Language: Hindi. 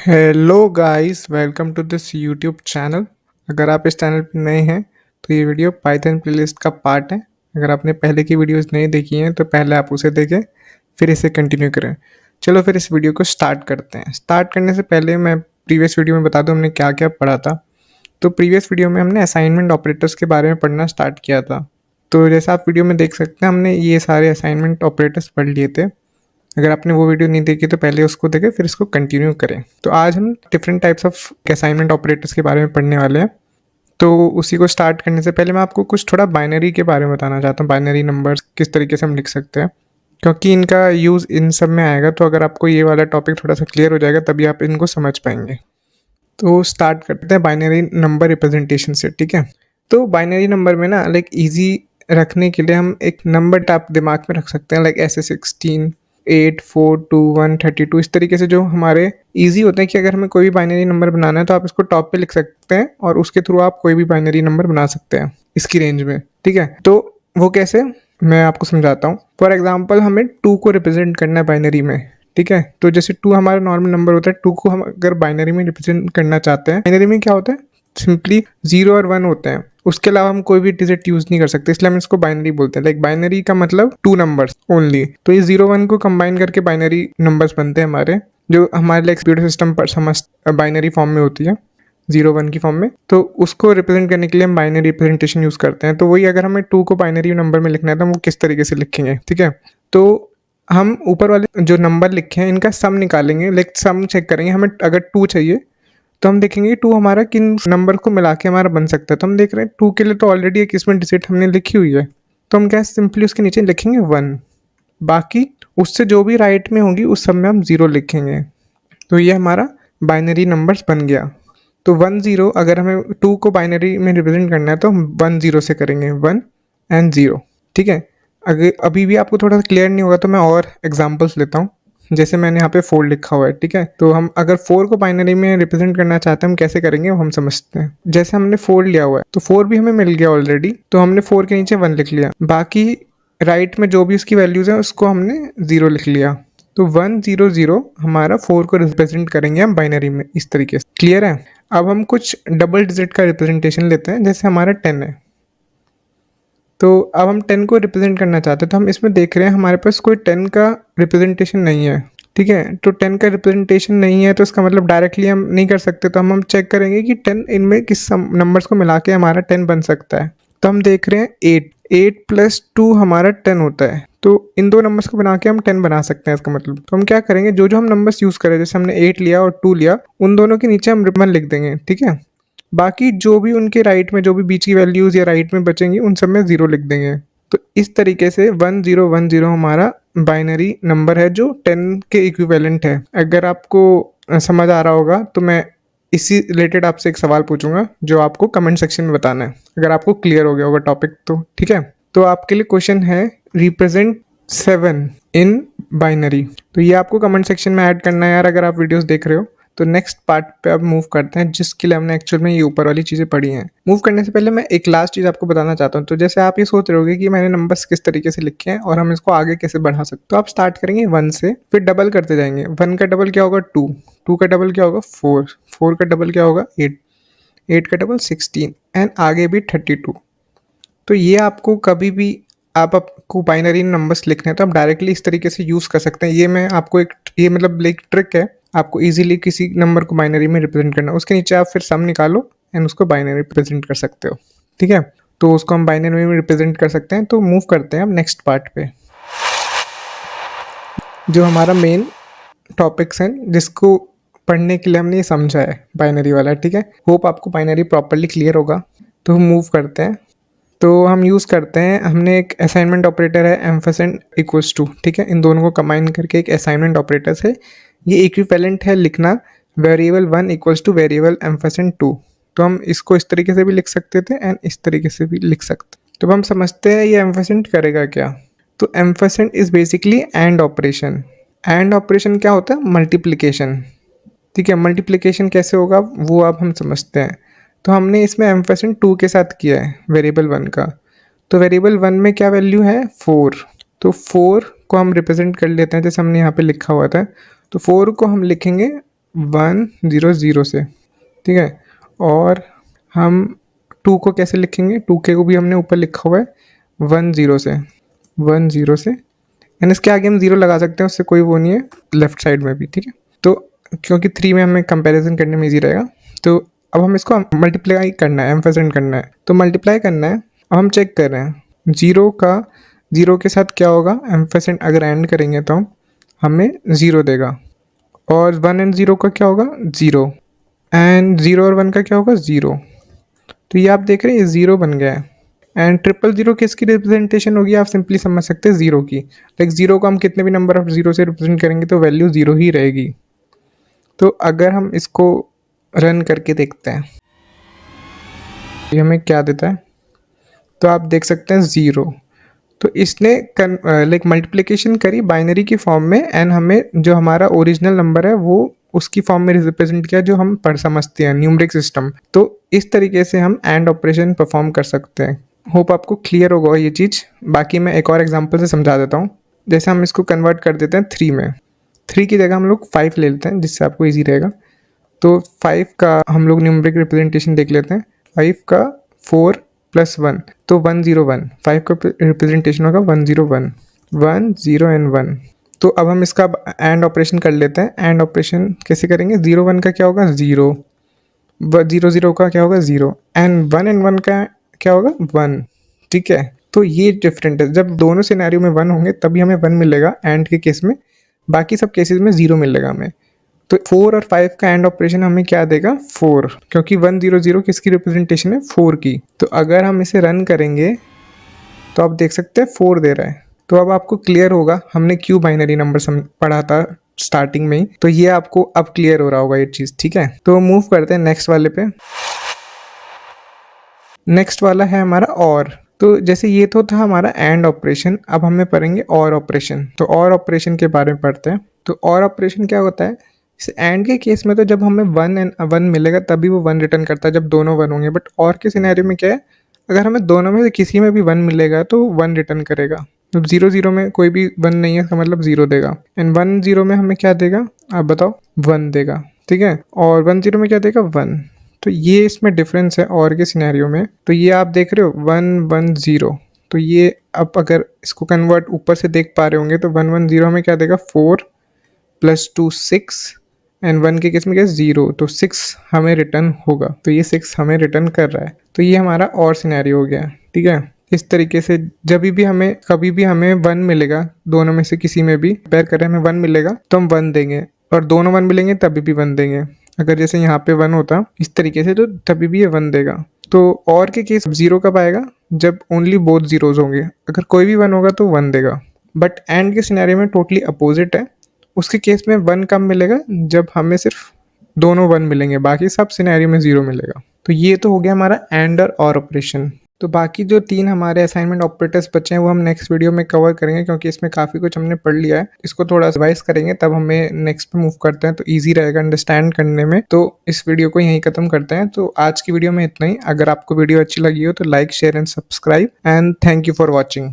Hello guys, welcome to this YouTube channel. अगर आप इस चैनल पर नए हैं तो ये वीडियो पाइथन प्लेलिस्ट का पार्ट है। अगर आपने पहले की वीडियोस नहीं देखी हैं तो पहले आप उसे देखें, फिर इसे कंटिन्यू करें। चलो फिर इस वीडियो को स्टार्ट करते हैं। स्टार्ट करने से पहले मैं प्रीवियस वीडियो में बता दूं हमने क्या क्या पढ़ा था। तो प्रीवियस वीडियो में हमने असाइनमेंट ऑपरेटर्स के बारे में पढ़ना स्टार्ट किया था। तो जैसा आप वीडियो में देख सकते हैं, हमने ये सारे असाइनमेंट ऑपरेटर्स पढ़ लिए थे। अगर आपने वो वीडियो नहीं देखी तो पहले उसको देखें, फिर इसको कंटिन्यू करें। तो आज हम different types of assignment operators के बारे में पढ़ने वाले हैं। तो उसी को स्टार्ट करने से पहले मैं आपको कुछ थोड़ा बाइनरी के बारे में बताना चाहता हूँ। बाइनरी नंबर्स किस तरीके से हम लिख सकते हैं, क्योंकि इनका यूज़ इन सब में आएगा। तो अगर आपको ये वाला टॉपिक थोड़ा सा क्लियर हो जाएगा तभी आप इनको समझ पाएंगे। तो स्टार्ट करते हैं बाइनरी नंबर रिप्रेजेंटेशन से, ठीक है। तो बाइनरी नंबर में ना लाइक इजी रखने के लिए हम एक नंबर टाइप दिमाग में रख सकते हैं, लाइक ऐसे 16, 8, 4, 2, 1, 32। इस तरीके से जो हमारे इजी होते हैं कि अगर हमें कोई भी बाइनरी नंबर बनाना है तो आप इसको टॉप पे लिख सकते हैं और उसके थ्रू आप कोई भी बाइनरी नंबर बना सकते हैं इसकी रेंज में, ठीक है। तो वो कैसे, मैं आपको समझाता हूँ। फॉर एग्जाम्पल हमें 2 को रिप्रेजेंट करना है बाइनरी में, ठीक है। तो जैसे 2 हमारा नॉर्मल नंबर होता है, 2 को हम अगर बाइनरी में रिप्रेजेंट करना चाहते हैं, बाइनरी में क्या होता है, सिंपली 0 और 1 होते हैं। उसके अलावा हम कोई भी डिजिट यूज नहीं कर सकते, इसलिए हम इसको बाइनरी बोलते हैं। लाइक बाइनरी का मतलब 2 नंबर्स ओनली। तो ये 0 1 को कंबाइन करके बाइनरी नंबर्स बनते हैं हमारे, जो हमारे लिए कंप्यूटर सिस्टम पर समझ बाइनरी फॉर्म में होती है, 0 1 की फॉर्म में। तो उसको रिप्रेजेंट करने के लिए हम बाइनरी रिप्रेजेंटेशन यूज करते हैं। तो वही अगर हमें 2 को बाइनरी नंबर में लिखना है तो हम वो किस तरीके से लिखेंगे, ठीक है। तो हम ऊपर वाले जो नंबर लिखे हैं इनका सम निकालेंगे, लाइक सम चेक करेंगे। हमें अगर 2 चाहिए तो हम देखेंगे 2 हमारा किन नंबर को मिला के हमारा बन सकता है। तो हम देख रहे हैं 2 के लिए तो ऑलरेडी एक इसमें डिजिट हमने लिखी हुई है, तो हम क्या सिंपली उसके नीचे लिखेंगे 1। बाकी उससे जो भी राइट में होगी उस सब में हम 0 लिखेंगे। तो ये हमारा बाइनरी नंबर्स बन गया। तो 1 0 अगर हमें 2 को बाइनरी में रिप्रेजेंट करना है तो हम 1 0 से करेंगे, 1 एंड 0, ठीक है। अगर अभी भी आपको थोड़ा सा क्लियर नहीं होगा तो मैं और एग्जांपल्स लेता हूँ। जैसे मैंने यहाँ पे 4 लिखा हुआ है, ठीक है। तो हम अगर 4 को बाइनरी में रिप्रेजेंट करना चाहते हैं, हम कैसे करेंगे वो हम समझते हैं। जैसे हमने 4 लिया हुआ है तो 4 भी हमें मिल गया ऑलरेडी, तो हमने 4 के नीचे 1 लिख लिया। बाकी राइट में जो भी उसकी वैल्यूज है उसको हमने 0 लिख लिया। तो 1 0 0 हमारा 4 को रिप्रेजेंट करेंगे हम बाइनरी में, इस तरीके से। क्लियर है। अब हम कुछ डबल डिजिट का रिप्रेजेंटेशन लेते हैं। जैसे हमारा 10 है, तो अब हम 10 को रिप्रेजेंट करना चाहते हैं। तो हम इसमें देख रहे हैं हमारे पास कोई 10 का रिप्रेजेंटेशन नहीं है, ठीक है। तो 10 का रिप्रेजेंटेशन नहीं है तो इसका मतलब डायरेक्टली हम नहीं कर सकते। तो हम चेक करेंगे कि 10 इनमें किस नंबर्स को मिला के हमारा 10 बन सकता है। तो हम देख रहे हैं 8 प्लस 2 हमारा 10 होता है। तो इन दो नंबर्स को बना के हम 10 बना सकते हैं इसका मतलब। तो हम क्या करेंगे, जो जो हम नंबर्स यूज़ करें, जैसे हमने 8 लिया और 2 लिया, उन दोनों के नीचे हम 1 लिख देंगे, ठीक है। बाकी जो भी उनके राइट में जो भी बीच की वैल्यूज़ या राइट में बचेंगी उन सब में 0 लिख देंगे। तो इस तरीके से 1 0 1 0 हमारा बाइनरी नंबर है जो 10 के इक्विवेलेंट है। अगर आपको समझ आ रहा होगा तो मैं इसी रिलेटेड आपसे एक सवाल पूछूंगा जो आपको कमेंट सेक्शन में बताना है, अगर आपको क्लियर हो गया होगा टॉपिक तो, ठीक है। तो आपके लिए क्वेश्चन है, रिप्रेजेंट 7 इन बाइनरी। तो ये आपको कमेंट सेक्शन में ऐड करना है यार, अगर आप वीडियोस देख रहे हो। तो नेक्स्ट पार्ट पे अब मूव करते हैं, जिसके लिए हमने एक्चुअल में ये ऊपर वाली चीज़ें पढ़ी हैं। मूव करने से पहले मैं एक लास्ट चीज़ आपको बताना चाहता हूँ। तो जैसे आप ये सोच रहे होगे कि मैंने नंबर्स किस तरीके से लिखे हैं और हम इसको आगे कैसे बढ़ा सकते, तो आप स्टार्ट करेंगे 1 से, फिर डबल करते जाएंगे। 1 का डबल क्या होगा 2, 2 का डबल क्या होगा 4, 4 का डबल क्या होगा 8, 8 का डबल 16 एंड आगे भी 32। तो ये आपको कभी भी आपको बाइनरी नंबर्स लिखने हैं तो आप डायरेक्टली इस तरीके से यूज़ कर सकते हैं। ये मैं आपको ये मतलब एक ट्रिक है आपको इजीली किसी नंबर को बाइनरी में रिप्रेजेंट करना। उसके नीचे आप फिर सम निकालो एंड उसको बाइनरी रिप्रेजेंट कर सकते हो, ठीक है। तो उसको हम बाइनरी में रिप्रेजेंट कर सकते हैं। तो मूव करते हैं अब नेक्स्ट पार्ट पे, जो हमारा मेन टॉपिक्स हैं जिसको पढ़ने के लिए हमने ये समझा है बाइनरी वाला, ठीक है। होप आपको बाइनरी प्रॉपरली क्लियर होगा। तो हम मूव करते हैं। तो हम यूज़ करते हैं, हमने एक असाइनमेंट ऑपरेटर है एम्फसेंट इक्वल्स टू, ठीक है। इन दोनों को कंबाइन करके एक असाइनमेंट ऑपरेटर है। ये इक्विवेलेंट है लिखना वेरिएबल 1 इक्वल्स टू वेरिएबल एम्फसेंट 2। तो हम इसको इस तरीके से भी लिख सकते थे एंड इस तरीके से भी लिख सकते। तो अब हम समझते हैं ये एम्फसेंट करेगा क्या। तो ampersand is basically and operation. And operation क्या होता है, मल्टीप्लिकेशन, ठीक है। मल्टीप्लिकेशन कैसे होगा वो अब हम समझते हैं। तो हमने इसमें एम्फसेंट 2 के साथ किया है वेरिएबल 1 का। तो वेरिएबल 1 में क्या वैल्यू है 4। तो 4 को हम रिप्रेजेंट कर लेते हैं जैसे हमने यहाँ पे लिखा हुआ था। तो 4 को हम लिखेंगे 1 0 0 से, ठीक है। और हम 2 को कैसे लिखेंगे, 2 के को भी हमने ऊपर लिखा हुआ है 1 0 से, 1 0 से, एंड इसके आगे हम 0 लगा सकते हैं, उससे कोई वो नहीं है, लेफ्ट साइड में भी, ठीक है। तो क्योंकि 3 में हमें कंपैरिजन करने में ईजी रहेगा, तो अब हम इसको मल्टीप्लाई करना है, एम्फेसेंट करना है, तो मल्टीप्लाई करना है। अब हम चेक कर रहे हैं 0 का 0 के साथ क्या होगा, एम्फेसेंट अगर एंड करेंगे तो हमें 0 देगा, और 1 एंड 0 का क्या होगा, 0, एंड 0 और 1 का क्या होगा, 0। तो ये आप देख रहे हैं ये 0 बन गया है। एंड ट्रिपल जीरो किसकी रिप्रेजेंटेशन होगी, आप सिंपली समझ सकते हैं 0 की। लाइक 0 को हम कितने भी नंबर ऑफ 0 से रिप्रेजेंट करेंगे तो वैल्यू 0 ही रहेगी। तो अगर हम इसको रन करके देखते हैं ये हमें क्या देता है, तो आप देख सकते हैं 0। तो इसने लाइक मल्टीप्लिकेशन करी बाइनरी की फॉर्म में, एंड हमें जो हमारा ओरिजिनल नंबर है वो उसकी फॉर्म में रिप्रेजेंट किया जो हम पढ़ समझते हैं, न्यूमरिक सिस्टम। तो इस तरीके से हम एंड ऑपरेशन परफॉर्म कर सकते हैं। होप आपको क्लियर होगा ये चीज़। बाकी मैं एक और एग्जांपल से समझा देता हूँ। जैसे हम इसको कन्वर्ट कर देते हैं 3 में, 3 की जगह हम लोग 5 ले लेते हैं जिससे आपको ईजी रहेगा। तो 5 का हम लोग न्यूमरिक रिप्रेजेंटेशन देख लेते हैं। 5 का 4 + 1 तो 101। 5 का रिप्रेजेंटेशन होगा 101, 1 0 एंड 1। तो अब हम इसका एंड ऑपरेशन कर लेते हैं। एंड ऑपरेशन कैसे करेंगे, 0 1 का क्या होगा, 0, 0 0 का क्या होगा, 0, एंड 1 एंड 1 का क्या होगा, 1, ठीक है। तो ये डिफरेंट है, जब दोनों सिनेरियो में 1 होंगे तभी हमें 1 मिलेगा एंड के केस में, बाकी सब केसेस में 0 मिलेगा हमें। तो 4 और 5 का एंड ऑपरेशन हमें क्या देगा, 4, क्योंकि 1 0 0 किसकी रिप्रेजेंटेशन है, 4 की। तो अगर हम इसे रन करेंगे तो आप देख सकते हैं 4 दे रहा है। तो अब आपको क्लियर होगा हमने क्यों बाइनरी नंबर पढ़ा था स्टार्टिंग में ही, तो ये आपको अब क्लियर हो रहा होगा ये चीज़, ठीक है। तो मूव करते हैं नेक्स्ट वाले पे। नेक्स्ट वाला है हमारा और। तो जैसे ये तो था हमारा एंड ऑपरेशन, अब हमें पढ़ेंगे और ऑपरेशन। तो और ऑपरेशन के बारे में पढ़ते हैं। तो और ऑपरेशन क्या होता है, इस एंड के केस में तो जब हमें 1 एंड 1 मिलेगा तभी वो 1 रिटर्न करता है, जब दोनों 1 होंगे। बट और के सिनेरियो में क्या है, अगर हमें दोनों में से किसी में भी 1 मिलेगा तो 1 रिटर्न करेगा। जब 0 0 में कोई भी 1 नहीं है, इसका मतलब 0 देगा। एंड 1 0 में हमें क्या देगा, आप बताओ, 1 देगा, ठीक है। और 1 0 में क्या देगा, 1। तो ये इसमें डिफरेंस है और के सिनेरियो में। तो ये आप देख रहे हो 1 1 0। तो ये अब अगर इसको कन्वर्ट ऊपर से देख पा रहे होंगे तो 1 1 0 में क्या देगा, 4 + 2 6, एंड 1 के केस में क्या, 0। तो 6 हमें रिटर्न होगा, तो ये 6 हमें रिटर्न कर रहा है। तो ये हमारा और सिनेरियो हो गया, ठीक है। इस तरीके से जब भी हमें कभी भी हमें 1 मिलेगा, दोनों में से किसी में भी कंपेयर करें हमें 1 मिलेगा तो हम 1 देंगे, और दोनों 1 मिलेंगे तभी भी 1 देंगे। अगर जैसे यहाँ पे 1 होता इस तरीके से तो तभी भी ये 1 देगा। तो और के केस 0 कब आएगा, जब ओनली बोथ जीरोज होंगे। अगर कोई भी 1 होगा तो 1 देगा। बट एंड के सिनेरियो में टोटली अपोजिट है। उसके केस में 1 कब मिलेगा, जब हमें सिर्फ दोनों 1 मिलेंगे, बाकी सब सिनेरियो में 0 मिलेगा। तो ये तो हो गया हमारा एंड और ऑपरेशन। तो बाकी जो 3 हमारे असाइनमेंट ऑपरेटर्स बचे हैं वो हम नेक्स्ट वीडियो में कवर करेंगे, क्योंकि इसमें काफ़ी कुछ हमने पढ़ लिया है। इसको थोड़ा रिवाइज करेंगे तब हमें नेक्स्ट पे मूव करते हैं, तो ईजी रहेगा अंडरस्टैंड करने में। तो इस वीडियो को यहीं खत्म करते हैं। तो आज की वीडियो में इतना ही। अगर आपको वीडियो अच्छी लगी हो तो like share and subscribe, and thank you for watching.